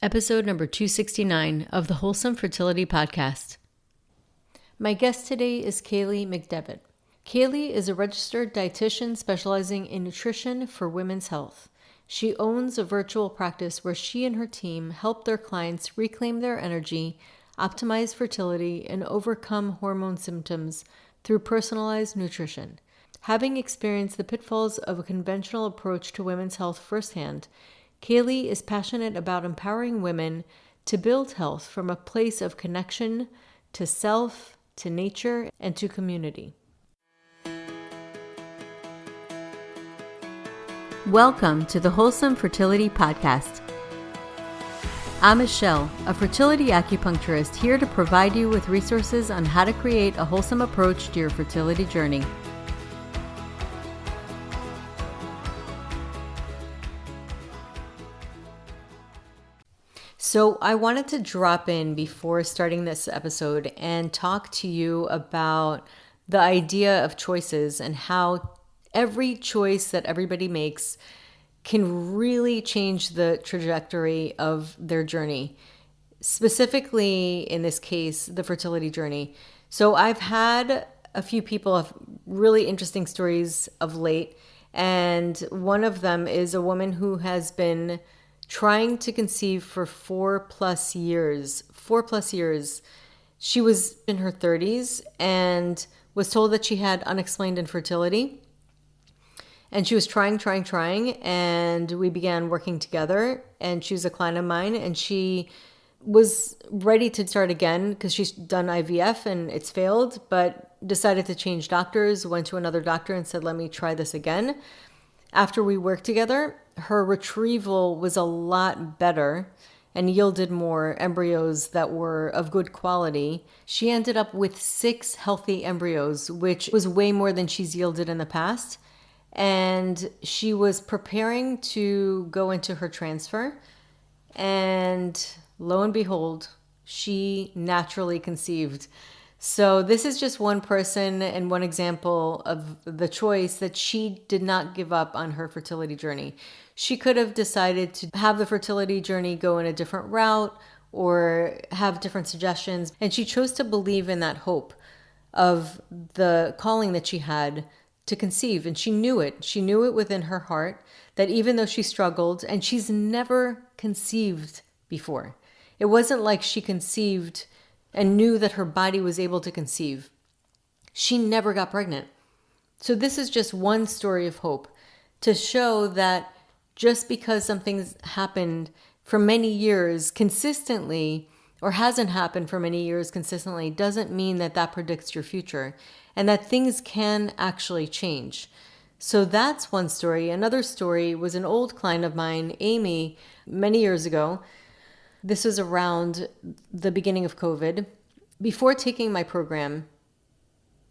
episode number 269 of the Wholesome Fertility Podcast. My guest today is Kaely McDevitt. Kaely is a registered dietitian specializing in nutrition for women's health. She owns a virtual practice where she and her team help their clients reclaim their energy, optimize fertility, and overcome hormone symptoms through personalized nutrition. Having experienced the pitfalls of a conventional approach to women's health firsthand, Kaely is passionate about empowering women to build health from a place of connection to self, to nature, and to community. Welcome to the Wholesome Fertility Podcast. I'm Michelle, a fertility acupuncturist here to provide you with resources on how to create a wholesome approach to your fertility journey. So I wanted to drop in before starting this episode and talk to you about the idea of choices and how every choice that everybody makes can really change the trajectory of their journey. Specifically, in this case, the fertility journey. So I've had a few people have really interesting stories of late, and one of them is a woman who has been trying to conceive for 4+ years. 4+ years. She was in her 30s and was told that she had unexplained infertility. And she was trying, and we began working together. And she was a client of mine, and she was ready to start again because she's done IVF and it's failed, but decided to change doctors, went to another doctor and said, let me try this again. After we worked together, her retrieval was a lot better and yielded more embryos that were of good quality. She ended up with 6 healthy embryos, which was way more than she's yielded in the past. And she was preparing to go into her transfer. And lo and behold, she naturally conceived. So this is just one person and one example of the choice that she did not give up on her fertility journey. She could have decided to have the fertility journey go in a different route or have different suggestions. And she chose to believe in that hope of the calling that she had to conceive. And she knew it. She knew it within her heart that even though she struggled, and she's never conceived before. It wasn't like she conceived and knew that her body was able to conceive. She never got pregnant. So this is just one story of hope to show that just because something's happened for many years consistently or hasn't happened for many years consistently doesn't mean that that predicts your future and that things can actually change. So that's one story. Another story was an old client of mine, Amy, many years ago. This was around the beginning of COVID. Before taking my program,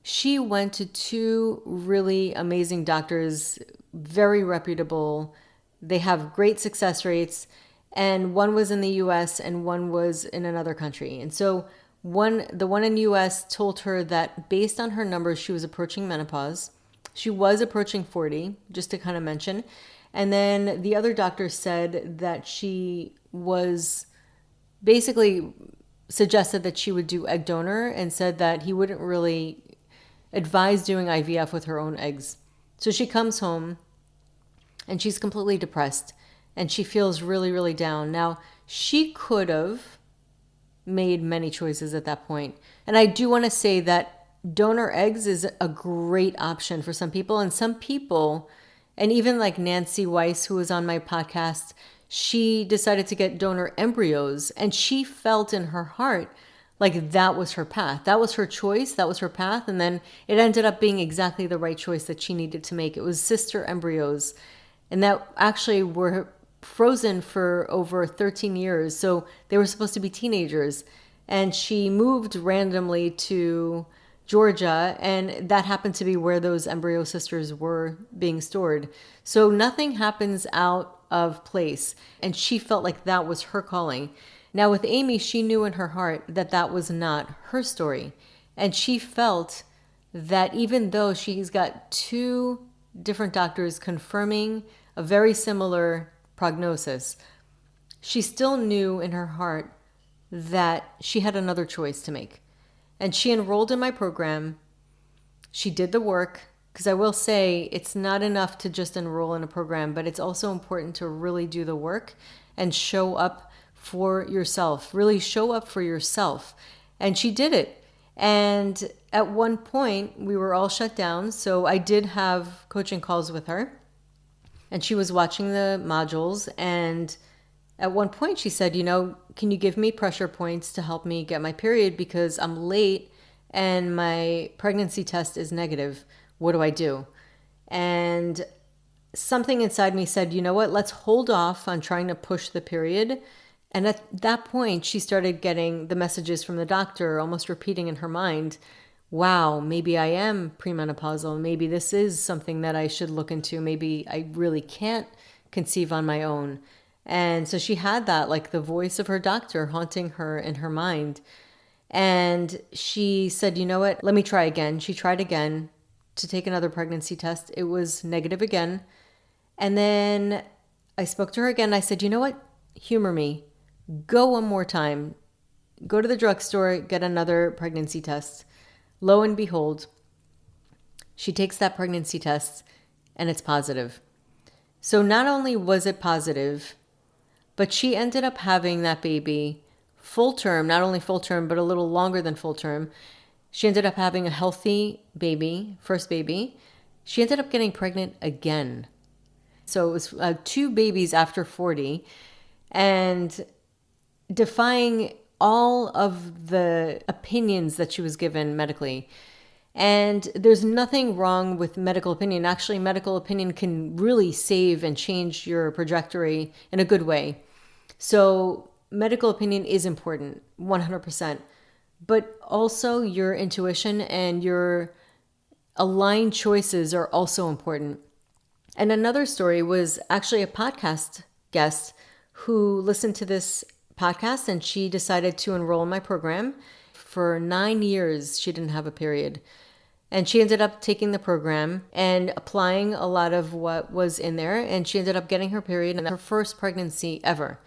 she went to 2 really amazing doctors, very reputable. They have great success rates, and one was in the US and one was in another country. And so the one in the US told her that based on her numbers, she was approaching menopause. She was approaching 40, just to kind of mention. And then the other doctor said that she was basically suggested that she would do egg donor and said that he wouldn't really advise doing IVF with her own eggs. So she comes home and she's completely depressed and she feels really, really down. Now, she could have made many choices at that point. And I do want to say that donor eggs is a great option for some people. And some people, and even like Nancy Weiss, who was on my podcast, she decided to get donor embryos, and she felt in her heart like that was her path. That was her choice. That was her path. And then it ended up being exactly the right choice that she needed to make. It was sister embryos, and that actually were frozen for over 13 years. So they were supposed to be teenagers. And she moved randomly to Georgia, and that happened to be where those embryo sisters were being stored. So nothing happens out of place. And she felt like that was her calling. Now with Amy, she knew in her heart that that was not her story. And she felt that even though she's got 2 different doctors confirming a very similar prognosis, she still knew in her heart that she had another choice to make. And she enrolled in my program. She did the work, because I will say it's not enough to just enroll in a program, but it's also important to really do the work and show up for yourself, really show up for yourself. And she did it. And at one point, we were all shut down. So I did have coaching calls with her. And she was watching the modules. And at one point, she said, can you give me pressure points to help me get my period? Because I'm late and my pregnancy test is negative. What do I do? And something inside me said, you know what? Let's hold off on trying to push the period. And at that point, she started getting the messages from the doctor, almost repeating in her mind, wow, maybe I am premenopausal. Maybe this is something that I should look into. Maybe I really can't conceive on my own. And so she had that, like the voice of her doctor haunting her in her mind. And she said, you know what? Let me try again. She tried again to take another pregnancy test. It was negative again. And then I spoke to her again. I said, you know what? Humor me. Go one more time. Go to the drugstore, get another pregnancy test. Lo and behold, she takes that pregnancy test and it's positive. So not only was it positive, but she ended up having that baby full term, not only full term, but a little longer than full term. She ended up having a healthy baby, first baby. She ended up getting pregnant again. So it was 2 babies after 40, and defying all of the opinions that she was given medically. And there's nothing wrong with medical opinion. Actually, medical opinion can really save and change your trajectory in a good way. So medical opinion is important, 100%. But also your intuition and your aligned choices are also important. And another story was actually a podcast guest who listened to this podcast and she decided to enroll in my program. For 9 years, she didn't have a period. And she ended up taking the program and applying a lot of what was in there. And she ended up getting her period in her first pregnancy ever.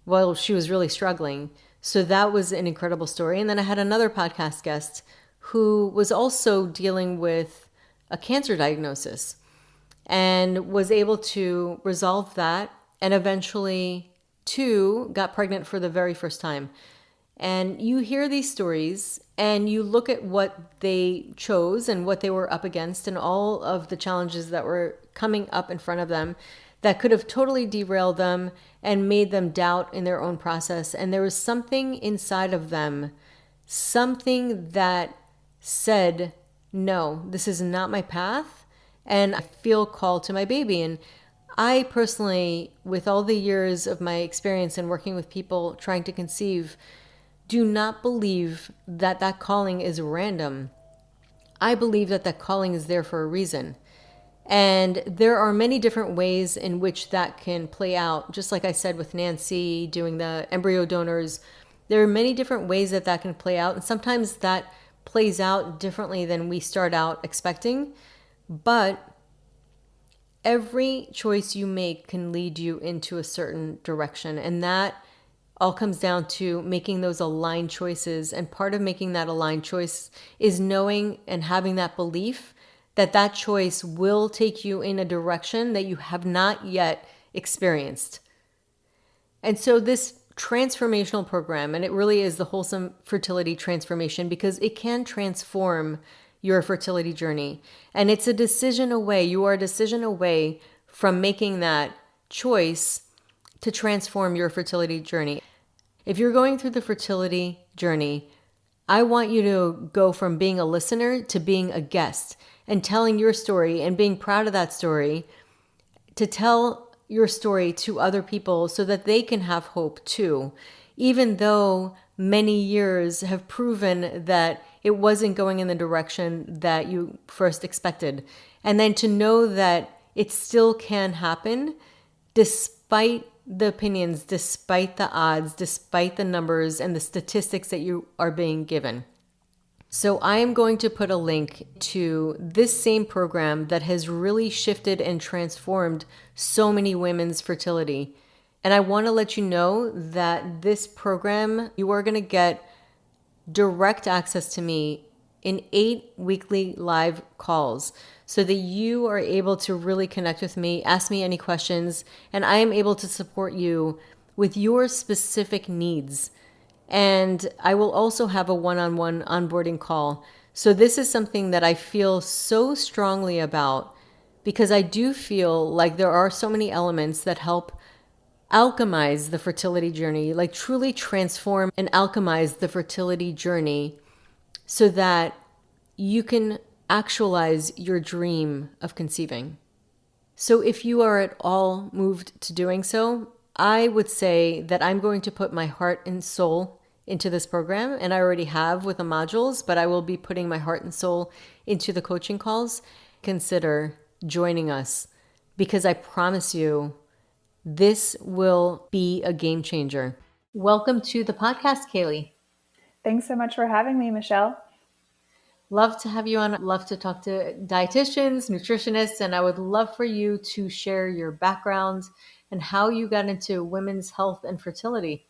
Well, she was really struggling. So that was an incredible story. And then I had another podcast guest who was also dealing with a cancer diagnosis and was able to resolve that, and eventually too got pregnant for the very first time. And you hear these stories and you look at what they chose and what they were up against and all of the challenges that were coming up in front of them that could have totally derailed them and made them doubt in their own process. And there was something inside of them, something that said, no, this is not my path, and I feel called to my baby. And I personally, with all the years of my experience in working with people trying to conceive, do not believe that that calling is random. I believe that that calling is there for a reason. And there are many different ways in which that can play out. Just like I said with Nancy doing the embryo donors, there are many different ways that that can play out. And sometimes that plays out differently than we start out expecting. But every choice you make can lead you into a certain direction. And that all comes down to making those aligned choices. And part of making that aligned choice is knowing and having that belief that that choice will take you in a direction that you have not yet experienced. And so this transformational program, and it really is the Wholesome Fertility Transformation, because it can transform your fertility journey. And it's a decision away. You are a decision away from making that choice to transform your fertility journey. If you're going through the fertility journey, I want you to go from being a listener to being a guest and telling your story and being proud of that story, to tell your story to other people so that they can have hope too, even though many years have proven that it wasn't going in the direction that you first expected. And then to know that it still can happen despite the opinions, despite the odds, despite the numbers and the statistics that you are being given. So I am going to put a link to this same program that has really shifted and transformed so many women's fertility. And I want to let you know that this program, you are going to get direct access to me in 8 weekly live calls so that you are able to really connect with me, ask me any questions, and I am able to support you with your specific needs. And I will also have a one-on-one onboarding call. So this is something that I feel so strongly about because I do feel like there are so many elements that help alchemize the fertility journey, like truly transform and alchemize the fertility journey so that you can actualize your dream of conceiving. So if you are at all moved to doing so, I would say that I'm going to put my heart and soul into this program, and I already have with the modules, but I will be putting my heart and soul into the coaching calls. Consider joining us because I promise you, this will be a game changer. Welcome to the podcast, Kaely. Thanks so much for having me, Michelle. Love to have you on. Love to talk to dietitians, nutritionists, and I would love for you to share your background and how you got into women's health and fertility.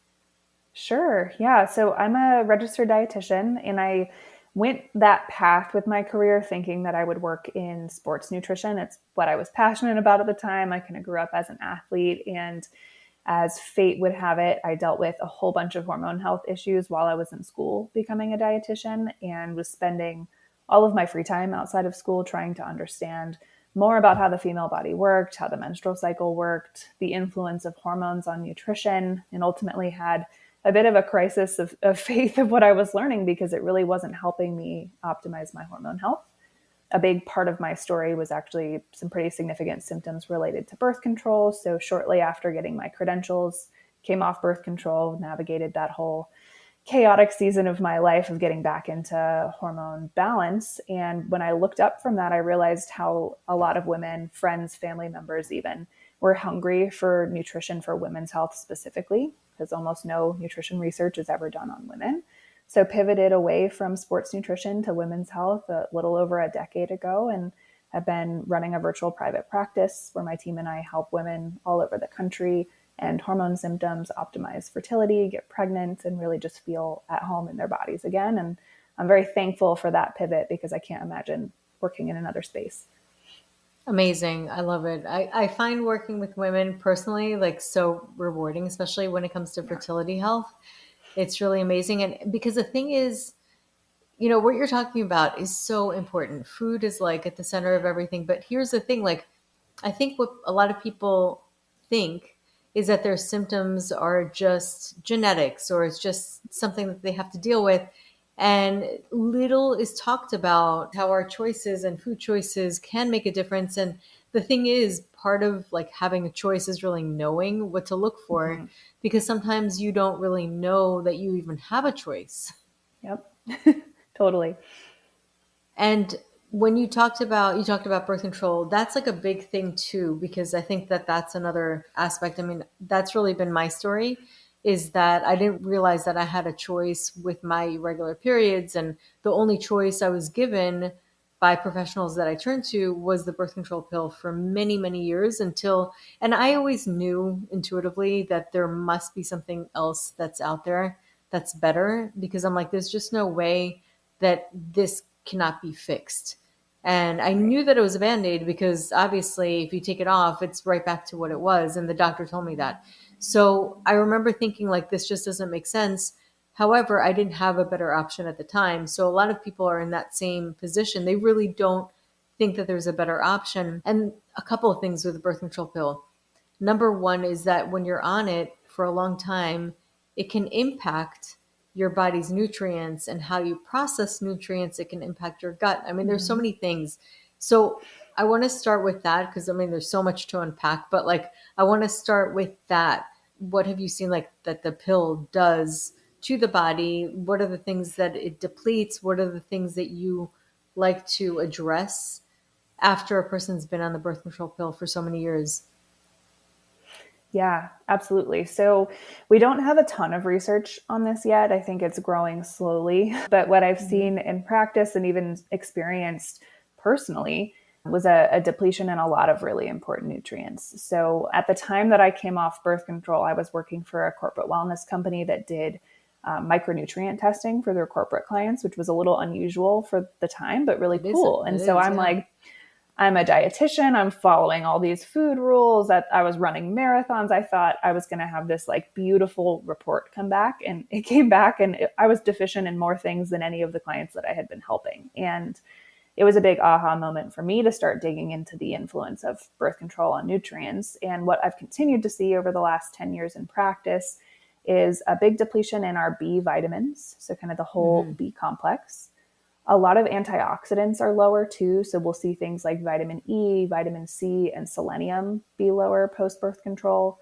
Sure. Yeah. So I'm a registered dietitian, and I went that path with my career thinking that I would work in sports nutrition. It's what I was passionate about at the time. I kind of grew up as an athlete, and as fate would have it, I dealt with a whole bunch of hormone health issues while I was in school becoming a dietitian, and was spending all of my free time outside of school trying to understand more about how the female body worked, how the menstrual cycle worked, the influence of hormones on nutrition, and ultimately had a bit of a crisis of faith of what I was learning because it really wasn't helping me optimize my hormone health. A big part of my story was actually some pretty significant symptoms related to birth control. So shortly after getting my credentials, came off birth control, navigated that whole chaotic season of my life of getting back into hormone balance. And when I looked up from that, I realized how a lot of women, friends, family members even, were hungry for nutrition for women's health specifically, because almost no nutrition research is ever done on women. So pivoted away from sports nutrition to women's health a little over a decade ago, and have been running a virtual private practice where my team and I help women all over the country and hormone symptoms optimize fertility, get pregnant, and really just feel at home in their bodies again. And I'm very thankful for that pivot because I can't imagine working in another space. Amazing. I love it. I find working with women personally like so rewarding, especially when it comes to fertility health. It's really amazing. And because the thing is, what you're talking about is so important. Food is like at the center of everything. But here's the thing, like, I think what a lot of people think is that their symptoms are just genetics or it's just something that they have to deal with. And little is talked about how our choices and food choices can make a difference. And the thing is, part of like having a choice is really knowing what to look for Mm-hmm. because sometimes you don't really know that you even have a choice. Yep. Totally. And when you talked about birth control, that's like a big thing too, because I think that that's another aspect. I mean, that's really been my story is that I didn't realize that I had a choice with my irregular periods. And the only choice I was given by professionals that I turned to was the birth control pill for many, many years and I always knew intuitively that there must be something else that's out there that's better because I'm like, there's just no way that this cannot be fixed. And I Right. knew that it was a band-aid because obviously if you take it off, it's right back to what it was. And the doctor told me that. So I remember thinking like this just doesn't make sense. However, I didn't have a better option at the time. So a lot of people are in that same position. They really don't think that there's a better option. And a couple of things with the birth control pill. Number one is that when you're on it for a long time, it can impact your body's nutrients and how you process nutrients. It can impact your gut. I mean, there's so Mm-hmm. many things. So I want to start with that because I mean, there's so much to unpack, but like, I want to start with that. What have you seen like that the pill does to the body? What are the things that it depletes? What are the things that you like to address after a person's been on the birth control pill for so many years? Yeah, absolutely. So we don't have a ton of research on this yet. I think it's growing slowly. But what I've Mhm. seen in practice and even experienced personally was a depletion in a lot of really important nutrients. So at the time that I came off birth control, I was working for a corporate wellness company that did micronutrient testing for their corporate clients, which was a little unusual for the time, but really cool. And so I'm like, I'm a dietitian. I'm following all these food rules. That I was running marathons. I thought I was going to have this like beautiful report come back, and it came back, and I was deficient in more things than any of the clients that I had been helping. And it was a big aha moment for me to start digging into the influence of birth control on nutrients. And what I've continued to see over the last 10 years in practice is a big depletion in our B vitamins. So kind of the whole B complex. A lot of antioxidants are lower too. So we'll see things like vitamin E, vitamin C, and selenium be lower post-birth control.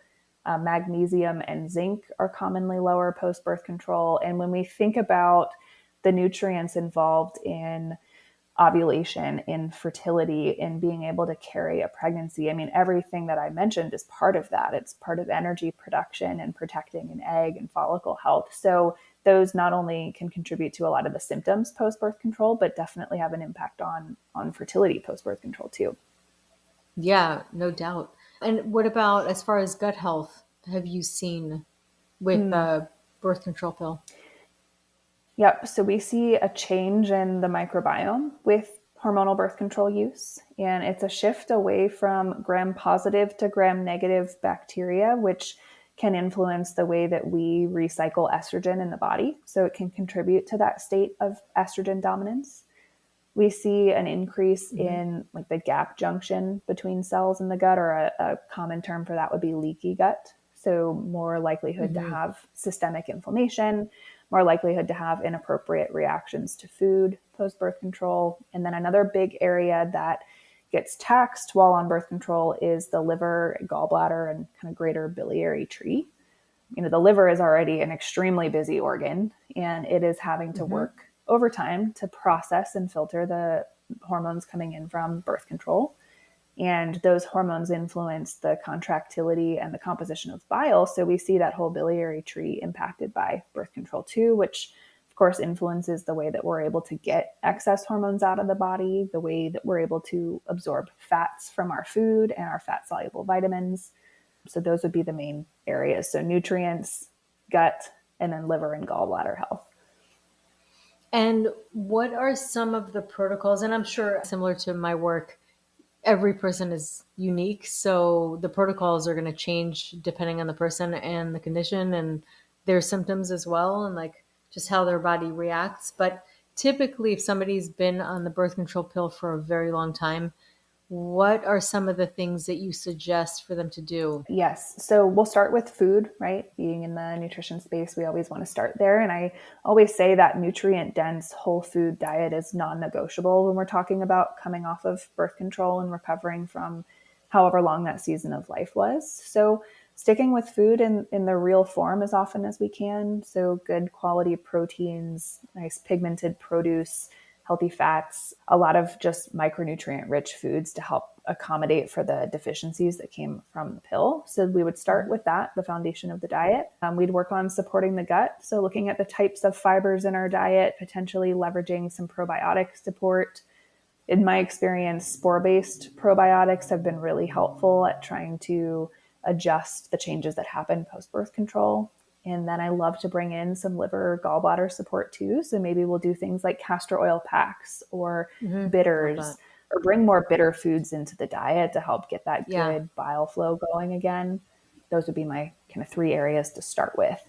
Magnesium and zinc are commonly lower post-birth control. And when we think about the nutrients involved in ovulation, in fertility, in being able to carry a pregnancy, I mean, everything that I mentioned is part of that. It's part of energy production and protecting an egg and follicle health. So those not only can contribute to a lot of the symptoms post-birth control, but definitely have an impact on fertility post-birth control too. Yeah, no doubt. And what about as far as gut health have you seen with birth control pill? Yep. So we see a change in the microbiome with hormonal birth control use. And it's a shift away from gram positive to gram negative bacteria, which can influence the way that we recycle estrogen in the body. So it can contribute to that state of estrogen dominance. We see an increase in like the gap junction between cells in the gut, or a common term for that would be leaky gut. So more likelihood to have systemic inflammation, more likelihood to have inappropriate reactions to food post-birth control. And then another big area that gets taxed while on birth control is the liver, gallbladder, and kind of greater biliary tree. You know, the liver is already an extremely busy organ, and it is having to work overtime to process and filter the hormones coming in from birth control. And those hormones influence the contractility and the composition of bile. So we see that whole biliary tree impacted by birth control too, which of course influences the way that we're able to get excess hormones out of the body, the way that we're able to absorb fats from our food and our fat soluble vitamins. So those would be the main areas. So nutrients, gut, and then liver and gallbladder health. And what are some of the protocols? And I'm sure similar to my work, every person is unique. So the protocols are going to change depending on the person and the condition and their symptoms as well, and like just how their body reacts. But typically, if somebody's been on the birth control pill for a very long time, what are some of the things that you suggest for them to do? Yes. So we'll start with food, right? Being in the nutrition space, we always want to start there. And I always say that nutrient dense whole food diet is non-negotiable when we're talking about coming off of birth control and recovering from however long that season of life was. So sticking with food in the real form as often as we can. So good quality proteins, nice pigmented produce, healthy fats, a lot of just micronutrient rich foods to help accommodate for the deficiencies that came from the pill. So we would start with that, the foundation of the diet. We'd work on supporting the gut. So looking at the types of fibers in our diet, potentially leveraging some probiotic support. In my experience, spore-based probiotics have been really helpful at trying to adjust the changes that happen post-birth control. And then I love to bring in some liver gallbladder support too. So maybe we'll do things like castor oil packs or bitters, or bring more bitter foods into the diet to help get that good bile flow going again. Those would be my kind of 3 areas to start with.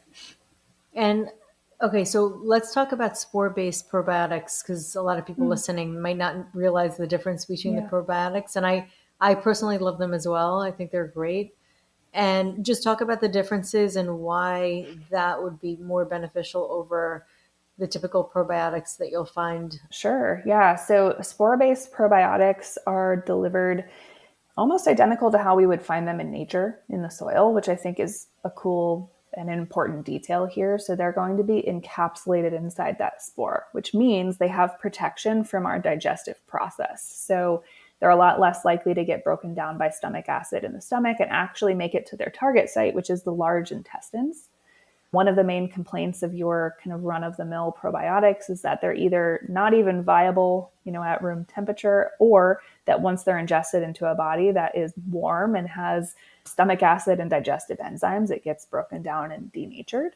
And okay, so let's talk about spore-based probiotics, because a lot of people listening might not realize the difference between the probiotics. And I personally love them as well. I think they're great. And just talk about the differences and why that would be more beneficial over the typical probiotics that you'll find. Sure. Yeah. So spore-based probiotics are delivered almost identical to how we would find them in nature in the soil, which I think is a cool and important detail here. So they're going to be encapsulated inside that spore, which means they have protection from our digestive process. So they're a lot less likely to get broken down by stomach acid in the stomach and actually make it to their target site, which is the large intestines. One of the main complaints of your kind of run-of-the-mill probiotics is that they're either not even viable, at room temperature, or that once they're ingested into a body that is warm and has stomach acid and digestive enzymes, it gets broken down and denatured.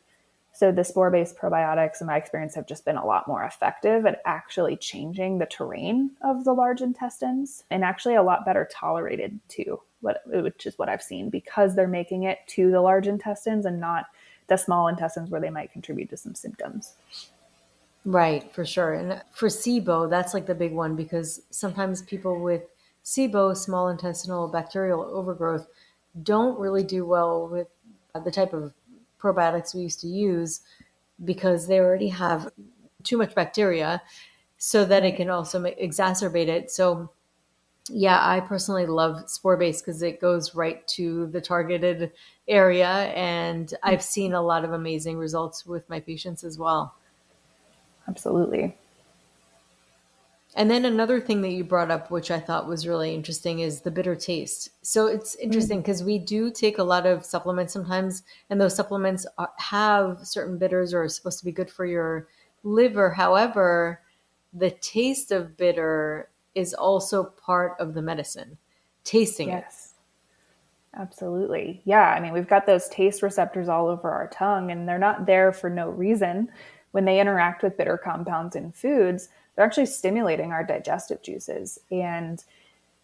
So the spore-based probiotics, in my experience, have just been a lot more effective at actually changing the terrain of the large intestines, and actually a lot better tolerated too, which is what I've seen, because they're making it to the large intestines and not the small intestines where they might contribute to some symptoms. Right, for sure. And for SIBO, that's like the big one, because sometimes people with SIBO, small intestinal bacterial overgrowth, don't really do well with the type of probiotics we used to use, because they already have too much bacteria, so that it can also exacerbate it. So yeah, I personally love spore based because it goes right to the targeted area. And I've seen a lot of amazing results with my patients as well. Absolutely. And then another thing that you brought up, which I thought was really interesting, is the bitter taste. So it's interesting because we do take a lot of supplements sometimes, and those supplements have certain bitters or are supposed to be good for your liver. However, the taste of bitter is also part of the medicine, tasting it. Yes. Absolutely. Yeah. I mean, we've got those taste receptors all over our tongue, and they're not there for no reason. When they interact with bitter compounds in foods, they're actually stimulating our digestive juices. And,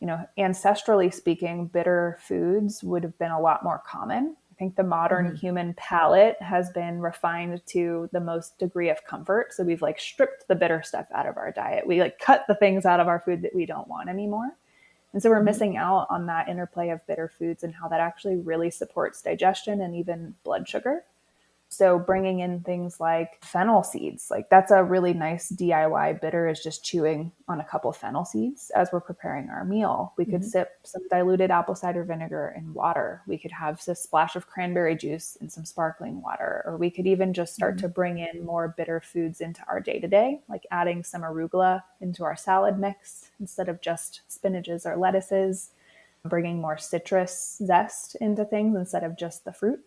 ancestrally speaking, bitter foods would have been a lot more common. I think the modern human palate has been refined to the most degree of comfort. So we've stripped the bitter stuff out of our diet. We cut the things out of our food that we don't want anymore. And so we're missing out on that interplay of bitter foods and how that actually really supports digestion and even blood sugar. So bringing in things like fennel seeds, that's a really nice DIY bitter, is just chewing on a couple fennel seeds as we're preparing our meal. We could sip some diluted apple cider vinegar in water. We could have a splash of cranberry juice in some sparkling water, or we could even just start to bring in more bitter foods into our day-to-day, like adding some arugula into our salad mix instead of just spinaches or lettuces, bringing more citrus zest into things instead of just the fruit.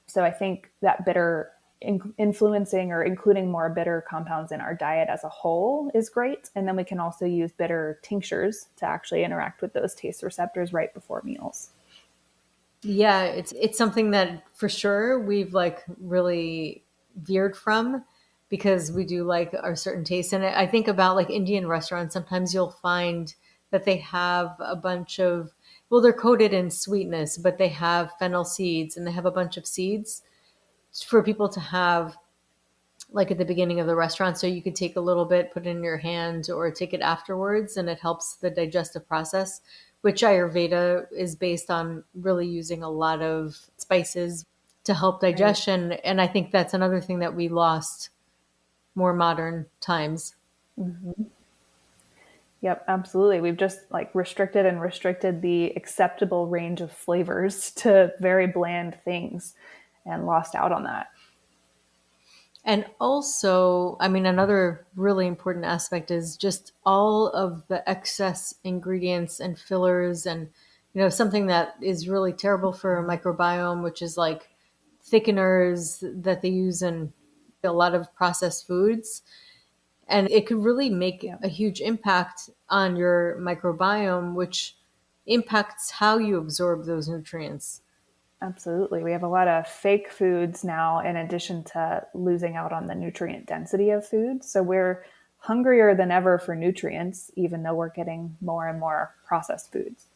So I think that bitter influencing or including more bitter compounds in our diet as a whole is great. And then we can also use bitter tinctures to actually interact with those taste receptors right before meals. Yeah, it's something that for sure we've really veered from, because we do like our certain tastes. And I think about Indian restaurants, sometimes you'll find that they have a bunch of, well, they're coated in sweetness, but they have fennel seeds and they have a bunch of seeds for people to have at the beginning of the restaurant. So you could take a little bit, put it in your hand, or take it afterwards, and it helps the digestive process, which Ayurveda is based on really using a lot of spices to help Right. digestion. And I think that's another thing that we lost more modern times. Yep, absolutely. We've just restricted and restricted the acceptable range of flavors to very bland things and lost out on that. And also, I mean, another really important aspect is just all of the excess ingredients and fillers, and, something that is really terrible for a microbiome, which is thickeners that they use in a lot of processed foods. And it could really make Yeah. a huge impact on your microbiome, which impacts how you absorb those nutrients. Absolutely. We have a lot of fake foods now, in addition to losing out on the nutrient density of food. So we're hungrier than ever for nutrients, even though we're getting more and more processed foods.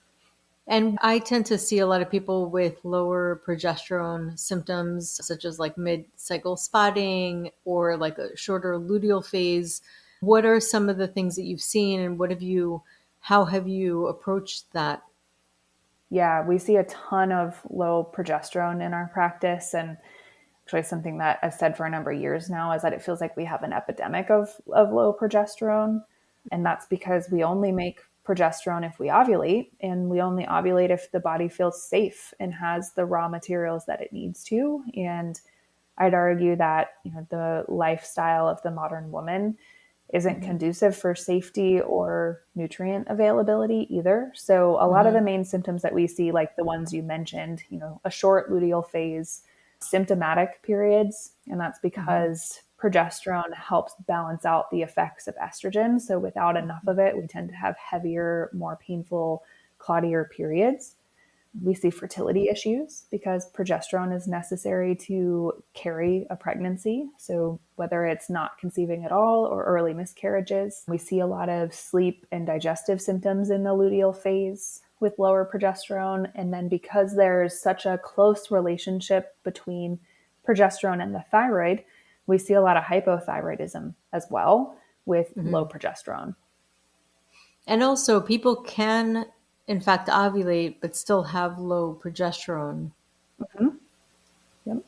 And I tend to see a lot of people with lower progesterone symptoms, such as mid cycle spotting or a shorter luteal phase. What are some of the things that you've seen, and how have you approached that? Yeah, we see a ton of low progesterone in our practice. And actually, something that I've said for a number of years now is that it feels like we have an epidemic of low progesterone. And that's because we only make progesterone if we ovulate, and we only ovulate if the body feels safe and has the raw materials that it needs to. And I'd argue that the lifestyle of the modern woman isn't conducive for safety or nutrient availability either. So a lot of the main symptoms that we see, like the ones you mentioned, a short luteal phase, symptomatic periods. And that's because progesterone helps balance out the effects of estrogen. So without enough of it, we tend to have heavier, more painful, clottier periods. We see fertility issues because progesterone is necessary to carry a pregnancy. So whether it's not conceiving at all or early miscarriages, we see a lot of sleep and digestive symptoms in the luteal phase with lower progesterone. And then because there's such a close relationship between progesterone and the thyroid, we see a lot of hypothyroidism as well with low progesterone. And also, people can, in fact, ovulate but still have low progesterone. Yep,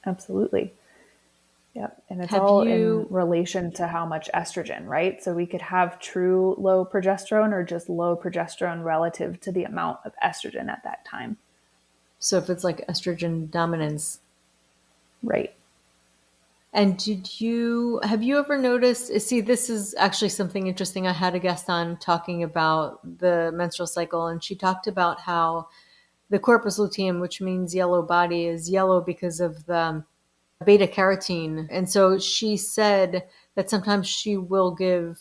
absolutely. Yep. And it's Have all in you, relation to how much estrogen, right? So we could have true low progesterone or just low progesterone relative to the amount of estrogen at that time. so if it's like estrogen dominance, Right. and have you ever noticed? See, this is actually something interesting. I had a guest on talking about the menstrual cycle, and she talked about how the corpus luteum, which means yellow body, is yellow because of the beta carotene. And so she said that sometimes she will give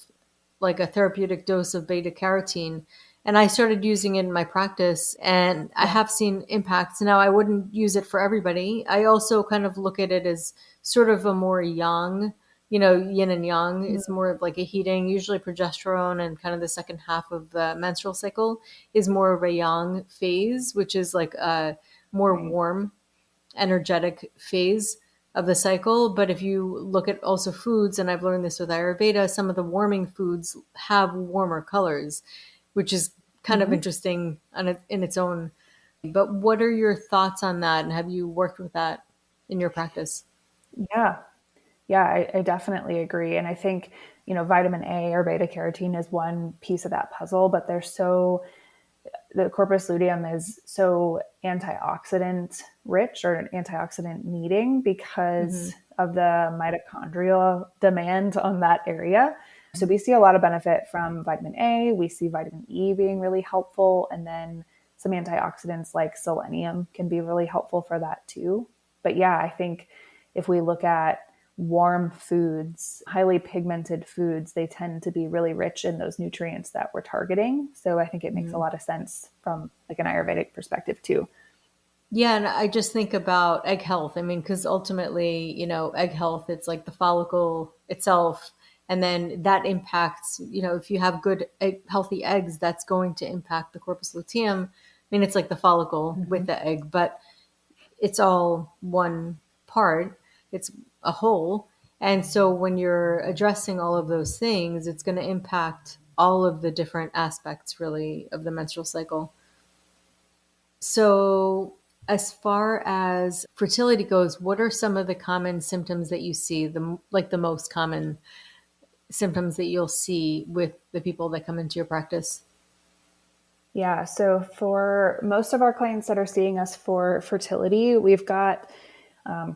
like a therapeutic dose of beta carotene. And I started using it in my practice and I Yeah. have seen impacts. Now, I wouldn't use it for everybody. I also kind of look at it as sort of a more yang, yin and yang. It's more of like a heating. Usually, progesterone and kind of the second half of the menstrual cycle is more of a yang phase, which is like a more Right. warm, energetic phase of the cycle. But if you look at also foods, and I've learned this with Ayurveda, some of the warming foods have warmer colors, which is kind of Mm-hmm. interesting in its own. But what are your thoughts on that? And have you worked with that in your practice? Yeah. Yeah, I definitely agree. And I think, vitamin A or beta carotene is one piece of that puzzle, but the corpus luteum is so antioxidant rich or antioxidant needing because of the mitochondrial demand on that area. So we see a lot of benefit from vitamin A. We see vitamin E being really helpful. And then some antioxidants like selenium can be really helpful for that too. But yeah, I think if we look at warm foods, highly pigmented foods, they tend to be really rich in those nutrients that we're targeting. So I think it makes a lot of sense from like an Ayurvedic perspective too. Yeah, and I just think about egg health. I mean, because ultimately, egg health, it's like the follicle itself. And then that impacts, if you have good, healthy eggs, that's going to impact the corpus luteum. I mean, it's like the follicle with the egg, but it's all one part, it's a whole. And so when you're addressing all of those things, it's going to impact all of the different aspects, really, of the menstrual cycle. So, as far as fertility goes, what are some of the common symptoms that you see, the most common symptoms that you'll see with the people that come into your practice? Yeah. So for most of our clients that are seeing us for fertility, we've got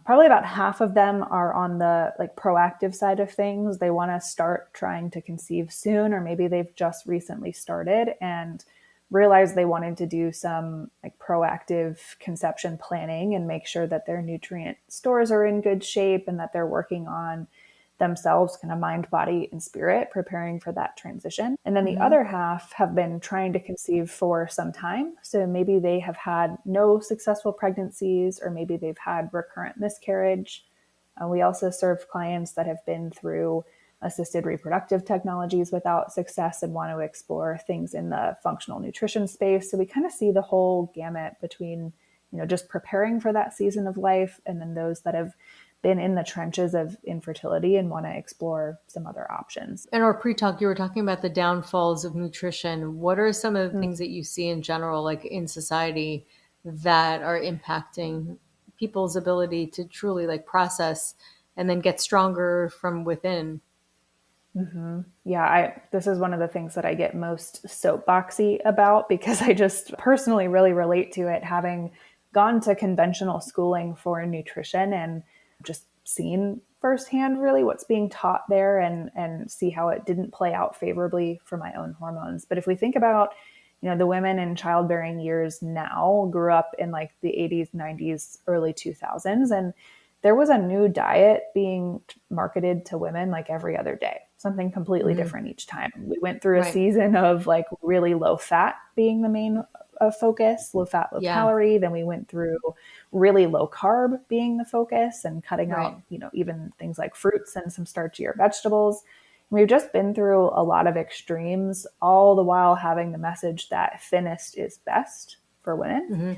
probably about half of them are on the like proactive side of things. They want to start trying to conceive soon, or maybe they've just recently started and realized they wanted to do some like proactive conception planning and make sure that their nutrient stores are in good shape and that they're working on themselves, kind of mind, body, and spirit, preparing for that transition. And then the Hmm. other half have been trying to conceive for some time. So maybe they have had no successful pregnancies, or maybe they've had recurrent miscarriage. We also serve clients that have been through assisted reproductive technologies without success and want to explore things in the functional nutrition space. So we kind of see the whole gamut between, just preparing for that season of life and then those that have been in the trenches of infertility and want to explore some other options. In our pre-talk, you were talking about the downfalls of nutrition. What are some of the things that you see in general, like in society, that are impacting people's ability to truly like process and then get stronger from within? Yeah, this is one of the things that I get most soapboxy about because I just personally really relate to it, having gone to conventional schooling for nutrition and just seen firsthand really what's being taught there and see how it didn't play out favorably for my own hormones. But if we think about, The women in childbearing years now grew up in like the 80s, 90s, early 2000s. And there was a new diet being marketed to women like every other day, something completely different each time. We went through a Right. season of like really low fat being the main focus, low fat, low Yeah. calorie. Then we went through really low carb being the focus and cutting Right. out, even things like fruits and some starchier vegetables. We've just been through a lot of extremes, all the while having the message that thinnest is best for women. Mm-hmm.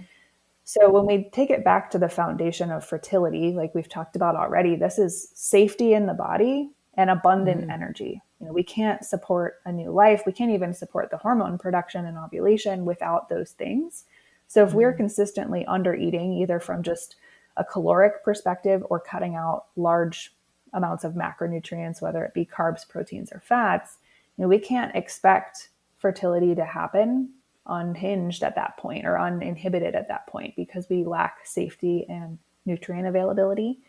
So when we take it back to the foundation of fertility, like we've talked about already, this is safety in the body and abundant Mm-hmm. energy. We can't support a new life. We can't even support the hormone production and ovulation without those things. So if we're Mm-hmm. consistently under eating, either from just a caloric perspective or cutting out large amounts of macronutrients, whether it be carbs, proteins, or fats, we can't expect fertility to happen unhinged at that point or uninhibited at that point because we lack safety and nutrient availability.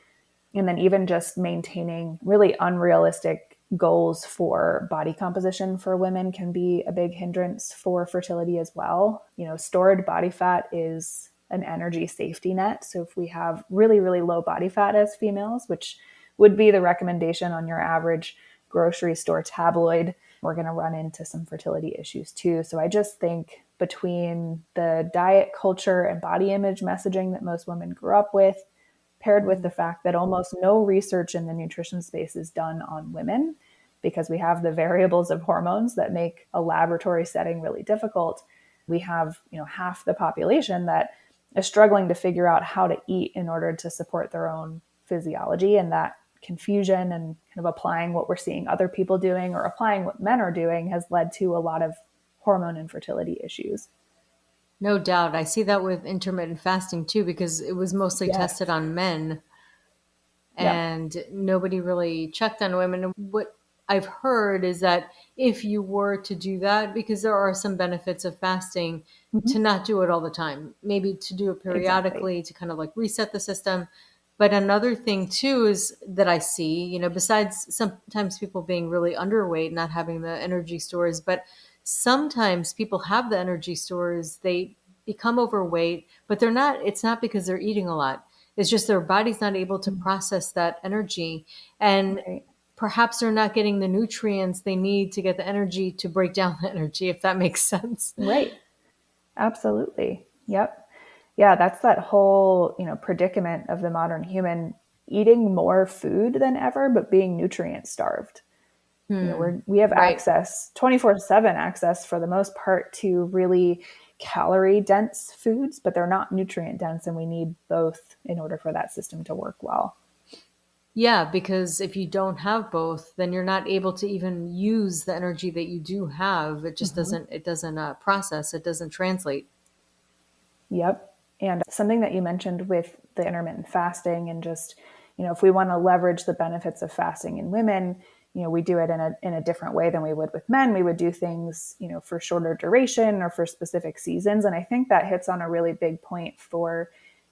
And then even just maintaining really unrealistic goals for body composition for women can be a big hindrance for fertility as well. Stored body fat is an energy safety net. So if we have really, really low body fat as females, which would be the recommendation on your average grocery store tabloid, we're going to run into some fertility issues too. So I just think between the diet culture and body image messaging that most women grew up with, paired with the fact that almost no research in the nutrition space is done on women because we have the variables of hormones that make a laboratory setting really difficult. We have, half the population that is struggling to figure out how to eat in order to support their own physiology, and that confusion and kind of applying what we're seeing other people doing or applying what men are doing has led to a lot of hormone and fertility issues. No doubt. I see that with intermittent fasting too, because it was mostly tested Yes. on men Yep. and nobody really checked on women. And what I've heard is that if you were to do that, because there are some benefits of fasting, to Mm-hmm. not do it all the time, maybe to do it Exactly. periodically to kind of like reset the system. But another thing too is that I see, besides sometimes people being really underweight, not having the energy stores, but sometimes people have the energy stores, they become overweight, but it's not because they're eating a lot. It's just their body's not able to process that energy. And Right. perhaps they're not getting the nutrients they need to get the energy to break down the energy, if that makes sense. Right. Absolutely. Yep. Yeah, that's that whole, predicament of the modern human eating more food than ever, but being nutrient starved. We have Right. access, 24/7 access for the most part to really calorie dense foods, but they're not nutrient dense. And we need both in order for that system to work well. Yeah, because if you don't have both, then you're not able to even use the energy that you do have. It just Mm-hmm. doesn't process, it doesn't translate. Yep. And something that you mentioned with the intermittent fasting and just, if we want to leverage the benefits of fasting in women, we do it in a different way than we would with men. We would do things, for shorter duration or for specific seasons. And I think that hits on a really big point for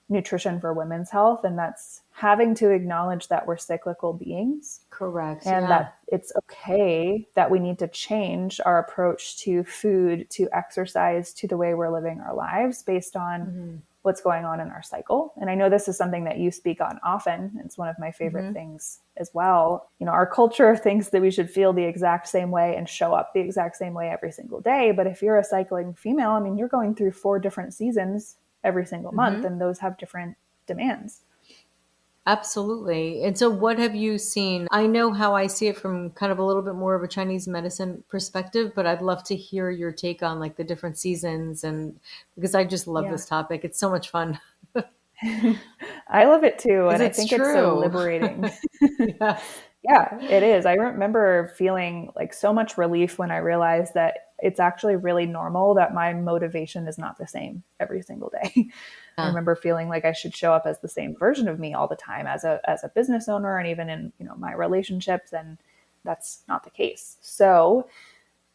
nutrition for women's health. And that's having to acknowledge that we're cyclical beings Correct. and Yeah. that it's okay that we need to change our approach to food, to exercise, to the way we're living our lives based on Hmm. what's going on in our cycle. And I know this is something that you speak on often. It's one of my favorite Hmm. things as well. Our culture thinks that we should feel the exact same way and show up the exact same way every single day. But if you're a cycling female, I mean, you're going through 4 different seasons every single month, Hmm. and those have different demands. Absolutely. And so, what have you seen? I know how I see it from kind of a little bit more of a Chinese medicine perspective, but I'd love to hear your take on like the different seasons, and because I just love Yeah. this topic. It's so much fun. I love it too. Because And I it's think it's so true. liberating. Yeah. Yeah, it is. I remember feeling like so much relief when I realized that it's actually really normal that my motivation is not the same every single day. I Yeah. remember feeling like I should show up as the same version of me all the time as a business owner and even in, my relationships, and that's not the case. So,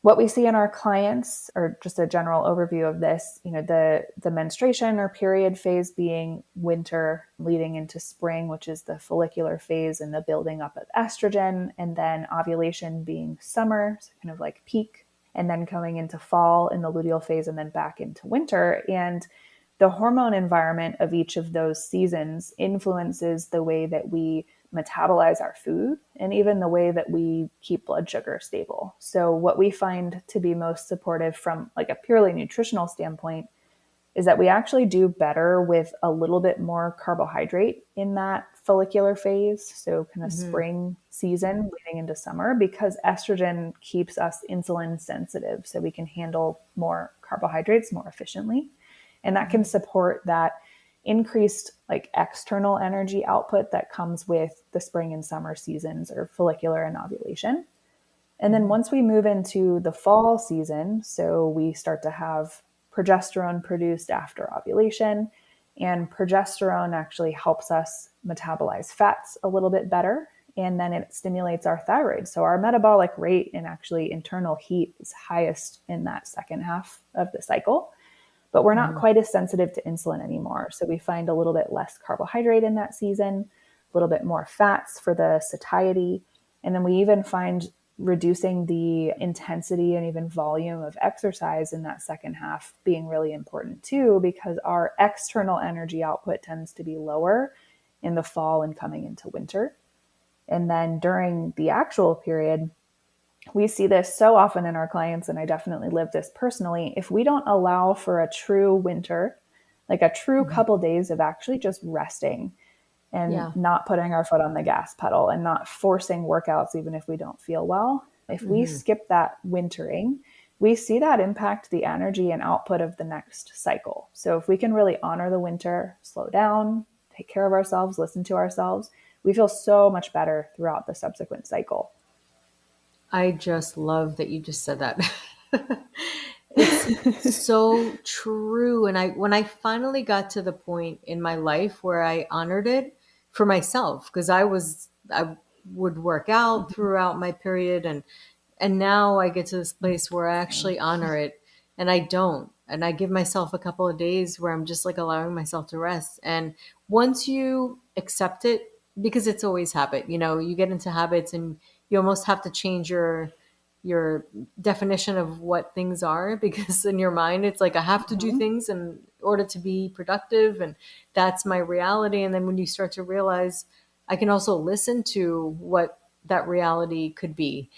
what we see in our clients, or just a general overview of this, the menstruation or period phase being winter leading into spring, which is the follicular phase and the building up of estrogen, and then ovulation being summer, so kind of like peak and then coming into fall in the luteal phase, and then back into winter. And the hormone environment of each of those seasons influences the way that we metabolize our food and even the way that we keep blood sugar stable. So what we find to be most supportive from like a purely nutritional standpoint is that we actually do better with a little bit more carbohydrate in that follicular phase. So kind of spring season leading into summer, because estrogen keeps us insulin sensitive. So we can handle more carbohydrates more efficiently. And that can support that increased like external energy output that comes with the spring and summer seasons or follicular and ovulation. And then once we move into the fall season, so we start to have progesterone produced after ovulation, and progesterone actually helps us metabolize fats a little bit better. And then it stimulates our thyroid. So our metabolic rate and actually internal heat is highest in that second half of the cycle. But we're not quite as sensitive to insulin anymore. So we find a little bit less carbohydrate in that season, a little bit more fats for the satiety. And then we even find reducing the intensity and even volume of exercise in that second half being really important too, because our external energy output tends to be lower in the fall and coming into winter. And then during the actual period, we see this so often in our clients, and I definitely live this personally. If we don't allow for a true winter, like a true couple days of actually just resting and not putting our foot on the gas pedal and not forcing workouts, even if we don't feel well, if we skip that wintering, we see that impact the energy and output of the next cycle. So if we can really honor the winter, slow down, take care of ourselves, listen to ourselves, we feel so much better throughout the subsequent cycle. I just love that you just said that. It's so true. And when I finally got to the point in my life where I honored it for myself, because I would work out throughout my period, and now I get to this place where I actually honor it, and I don't. And I give myself a couple of days where I'm just like allowing myself to rest. And once you accept it, because it's always habit, you get into habits and you almost have to change your definition of what things are, because in your mind it's like I have to do things in order to be productive, and that's my reality. And then when you start to realize I can also listen to what that reality could be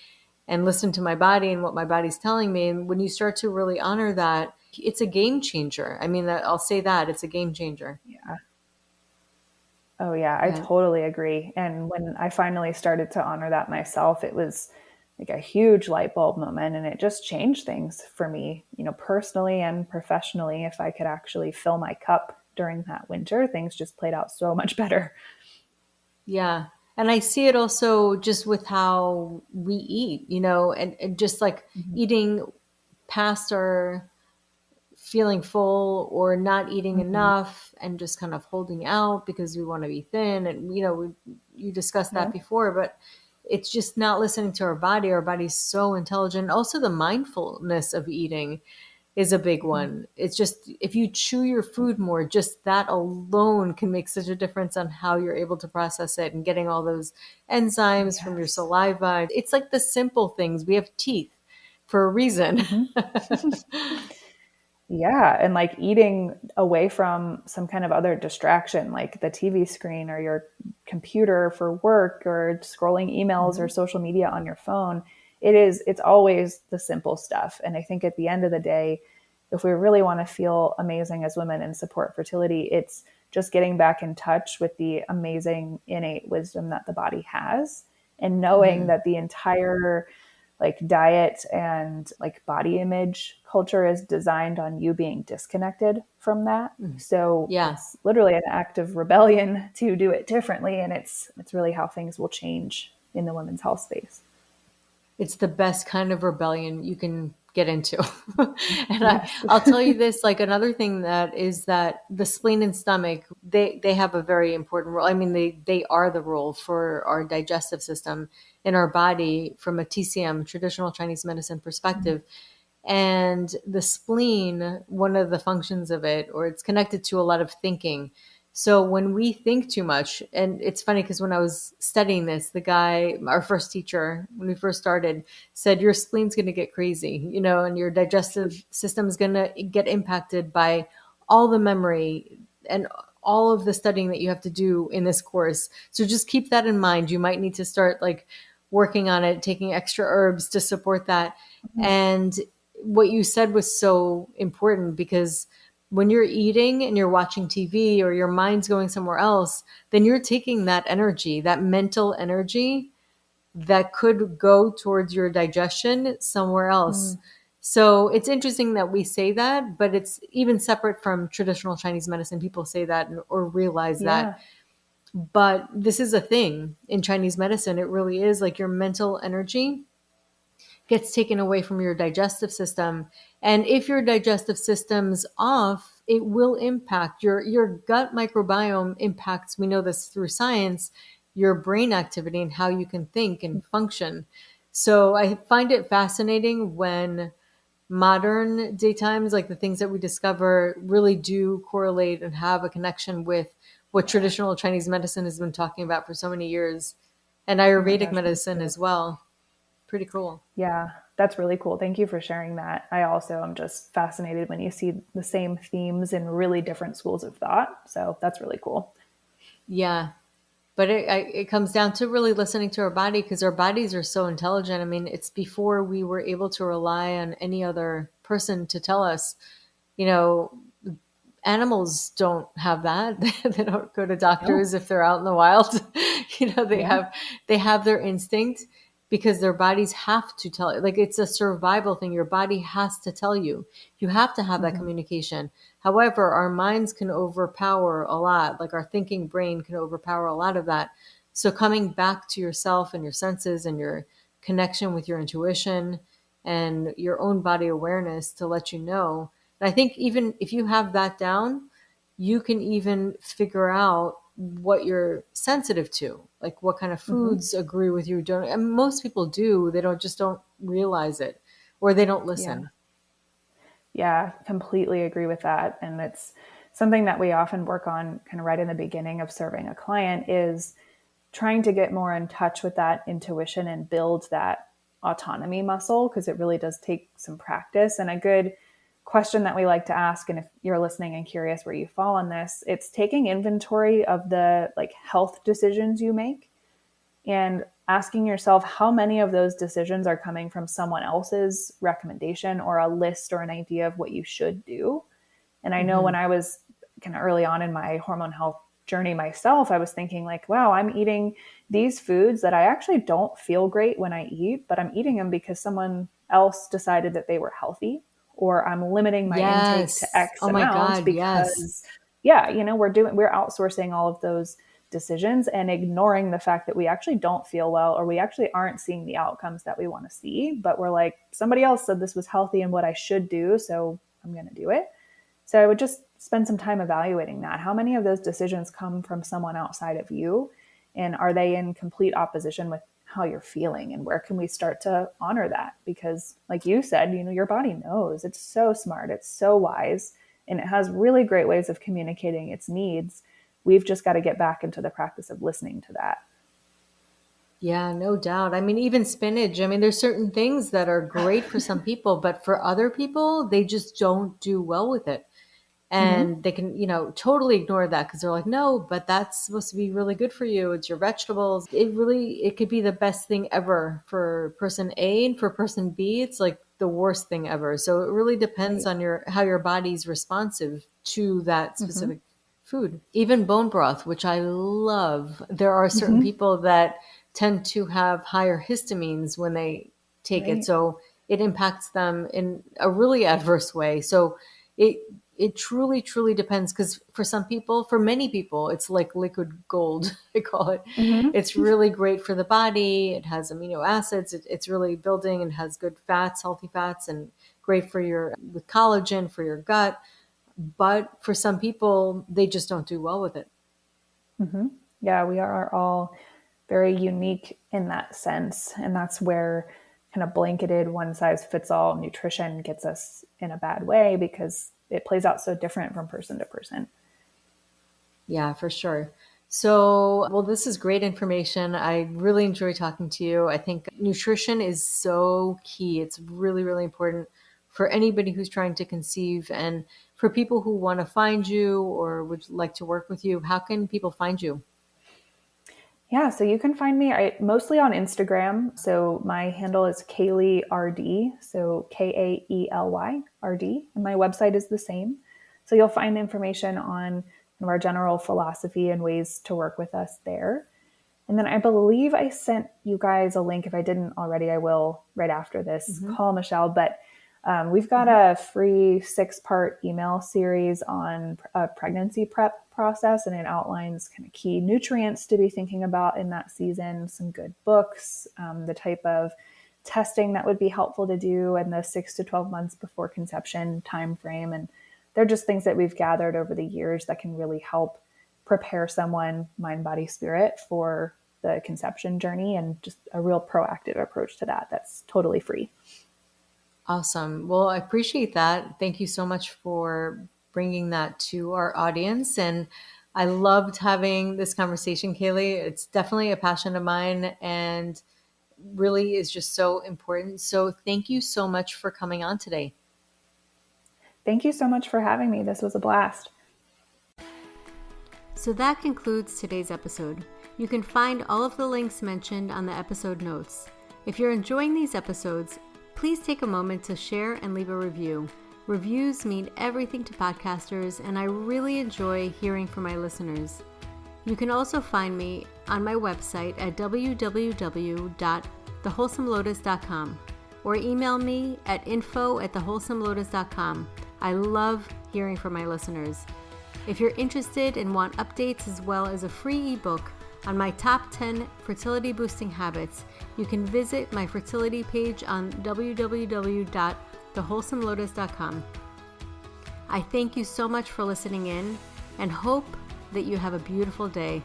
and listen to my body and what my body's telling me, and when you start to really honor that, it's a game changer. I mean, I'll say that it's a game changer. Yeah. Oh yeah, I totally agree. And when I finally started to honor that myself, it was like a huge light bulb moment, and it just changed things for me, personally and professionally. If I could actually fill my cup during that winter, things just played out so much better. Yeah. And I see it also just with how we eat, and just like eating past our feeling full or not eating enough and just kind of holding out because we want to be thin. And, you discussed that before, but it's just not listening to our body. Our body's so intelligent. Also, the mindfulness of eating is a big one. It's just, if you chew your food more, just that alone can make such a difference on how you're able to process it and getting all those enzymes from your saliva. It's like the simple things. We have teeth for a reason. Yeah. And like eating away from some kind of other distraction, like the TV screen or your computer for work or scrolling emails or social media on your phone. It's always the simple stuff. And I think at the end of the day, if we really want to feel amazing as women and support fertility, it's just getting back in touch with the amazing innate wisdom that the body has, and knowing that the entire like diet and like body image culture is designed on you being disconnected from that. So it's literally an act of rebellion to do it differently. And it's really how things will change in the women's health space. It's the best kind of rebellion you can get into. And I'll tell you this, like another thing that is that the spleen and stomach, they have a very important role. I mean, they are the role for our digestive system in our body from a TCM, traditional Chinese medicine perspective. And the spleen, one of the functions of it, or it's connected to a lot of thinking, So when we think too much, and it's funny because when I was studying this, the guy, our first teacher, when we first started, said your spleen's going to get crazy, and your digestive system is going to get impacted by all the memory and all of the studying that you have to do in this course. So just keep that in mind. You might need to start like working on it, taking extra herbs to support that. Mhm. And what you said was so important because when you're eating and you're watching TV or your mind's going somewhere else, then you're taking that energy, that mental energy that could go towards your digestion somewhere else. Mm. So it's interesting that we say that, but it's even separate from traditional Chinese medicine. People say that or realize that. Yeah. But this is a thing in Chinese medicine. It really is like your mental energy gets taken away from your digestive system. And if your digestive system's off, it will impact your gut microbiome impacts, we know this through science, your brain activity and how you can think and function. So I find it fascinating when modern daytimes, like the things that we discover, really do correlate and have a connection with what traditional Chinese medicine has been talking about for so many years, and Oh my Ayurvedic gosh, me medicine too. as well. Pretty cool. Yeah, that's really cool. Thank you for sharing that. I also am just fascinated when you see the same themes in really different schools of thought. So that's really cool. Yeah, but it comes down to really listening to our body because our bodies are so intelligent. I mean, it's before we were able to rely on any other person to tell us. You know, animals don't have that. They don't go to No. doctors if they're out in the wild. They Yeah. have their instinct because their bodies have to tell it. Like it's a survival thing. Your body has to tell you. You have to have that Hmm. communication. However, our minds can overpower a lot. Like our thinking brain can overpower a lot of that. So coming back to yourself and your senses and your connection with your intuition and your own body awareness to let you know. And I think even if you have that down, you can even figure out what you're sensitive to, like what kind of Hmm. foods agree with you. Don't, and most people do. They don't realize it, or they don't Yeah. listen. Yeah, completely agree with that. And it's something that we often work on kind of right in the beginning of serving a client is trying to get more in touch with that intuition and build that autonomy muscle because it really does take some practice. And a good question that we like to ask, and if you're listening and curious where you fall on this, it's taking inventory of the like health decisions you make and asking yourself how many of those decisions are coming from someone else's recommendation or a list or an idea of what you should do. And I know Hmm. when I was kind of early on in my hormone health journey myself, I was thinking like, wow, I'm eating these foods that I actually don't feel great when I eat, but I'm eating them because someone else decided that they were healthy, or I'm limiting my intake to Yes. X Oh my amount God. Yes. because yeah, we're outsourcing all of those decisions and ignoring the fact that we actually don't feel well or we actually aren't seeing the outcomes that we want to see, but we're like somebody else said this was healthy and what I should do, so I'm going to do it. So I would just spend some time evaluating that. How many of those decisions come from someone outside of you? And are they in complete opposition with how you're feeling? And where can we start to honor that? Because, like you said, your body knows. It's so smart, it's so wise, and it has really great ways of communicating its needs. We've just got to get back into the practice of listening to that. Yeah, no doubt. I mean, even spinach. I mean, there's certain things that are great for some people, but for other people, they just don't do well with it. Mm-hmm. And they can totally ignore that because they're like, no, but that's supposed to be really good for you, it's your vegetables. It could be the best thing ever for person A, and for person B it's like the worst thing ever. So it really depends Right. on your how your body's responsive to that Mm-hmm. specific food. Even bone broth, which I love, there are certain Mm-hmm. people that tend to have higher histamines when they take it, Right. so it impacts them in a really adverse way. So it it truly depends because for some people, for many people, it's like liquid gold. I call it. Mm-hmm. It's really great for the body. It has amino acids. It's really building and has good fats, healthy fats, and great for your with collagen for your gut. But for some people, they just don't do well with it. Mm-hmm. Yeah, we are all very unique in that sense. And that's where kind of blanketed one size fits all nutrition gets us in a bad way because it plays out so different from person to person. Yeah, for sure. So, well, this is great information. I really enjoy talking to you. I think nutrition is so key. It's really, really important for anybody who's trying to conceive and for people who want to find you or would like to work with you. How can people find you? Yeah, so you can find me mostly on Instagram. So my handle is Kaely RD, so Kaely RD, and my website is the same. So you'll find information on kind of our general philosophy and ways to work with us there. And then I believe I sent you guys a link. If I didn't already, I will right after this Hmm. call, Michelle. But we've got Hmm. a free 6-part email series on a pregnancy prep process, and it outlines kind of key nutrients to be thinking about in that season, some good books, the type of testing that would be helpful to do, and the 6 to 12 months before conception time frame. And they're just things that we've gathered over the years that can really help prepare someone, mind, body, spirit, for the conception journey, and just a real proactive approach to that that's totally free. Awesome. Well, I appreciate that. Thank you so much for bringing that to our audience. And I loved having this conversation, Kaely. It's definitely a passion of mine and really is just so important. So thank you so much for coming on today. Thank you so much for having me. This was a blast. So that concludes today's episode. You can find all of the links mentioned on the episode notes. If you're enjoying these episodes, please take a moment to share and leave a review. Reviews mean everything to podcasters, and I really enjoy hearing from my listeners. You can also find me on my website at www.thewholesomelotus.com or email me at info@thewholesomelotus.com. I love hearing from my listeners. If you're interested and want updates as well as a free ebook on my top 10 fertility boosting habits, you can visit my fertility page on www.thewholesomelotus.com. I thank you so much for listening in and hope that you have a beautiful day.